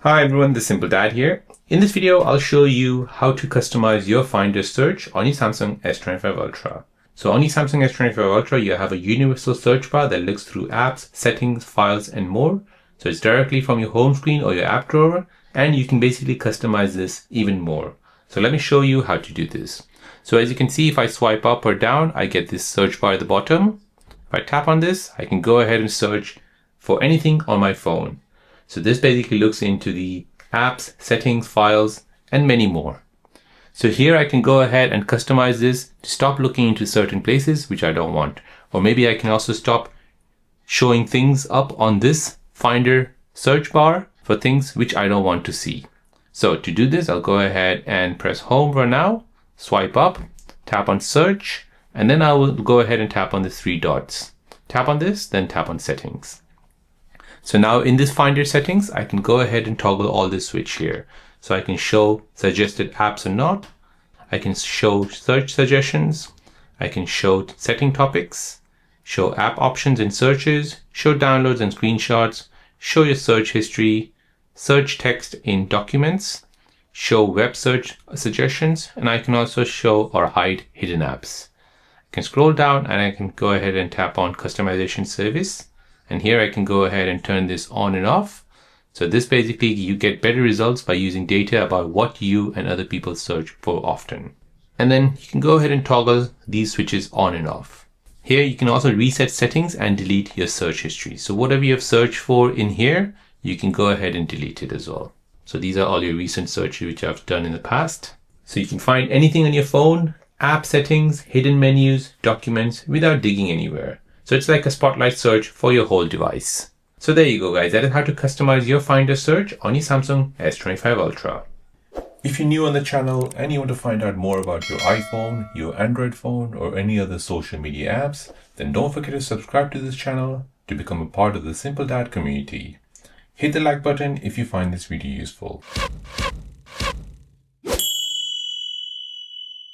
Hi everyone, the Simple Dad here. In this video, I'll show you how to customize your Finder search on your Samsung S25 Ultra. So on your Samsung S25 Ultra, you have a universal search bar that looks through apps, settings, files, and more. So it's directly from your home screen or your app drawer, and you can basically customize this even more. So let me show you how to do this. So as you can see, if I swipe up or down, I get this search bar at the bottom. If I tap on this, I can go ahead and search for anything on my phone. So this basically looks into the apps, settings, files, and many more. So here I can go ahead and customize this to stop looking into certain places which I don't want. Or maybe I can also stop showing things up on this Finder search bar for things which I don't want to see. So to do this, I'll go ahead and press home for now, swipe up, tap on search, and then I will go ahead and tap on the three dots. Tap on this, then tap on settings. So now in this Finder settings, I can go ahead and toggle all this switch here. So I can show suggested apps or not. I can show search suggestions. I can show setting topics, show app options and searches, show downloads and screenshots, show your search history, search text in documents, show web search suggestions, and I can also show or hide hidden apps. I can scroll down and I can go ahead and tap on customization service. And here I can go ahead and turn this on and off. So this basically, you get better results by using data about what you and other people search for often. And then you can go ahead and toggle these switches on and off. Here you can also reset settings and delete your search history. So whatever you have searched for in here, you can go ahead and delete it as well. So these are all your recent searches which I've done in the past. So you can find anything on your phone, app settings, hidden menus, documents without digging anywhere. So it's like a spotlight search for your whole device. So there you go guys, that is how to customize your Finder search on your Samsung S25 Ultra. If you're new on the channel and you want to find out more about your iPhone, your Android phone, or any other social media apps, then don't forget to subscribe to this channel to become a part of the Simple Dad community. Hit the like button if you find this video useful.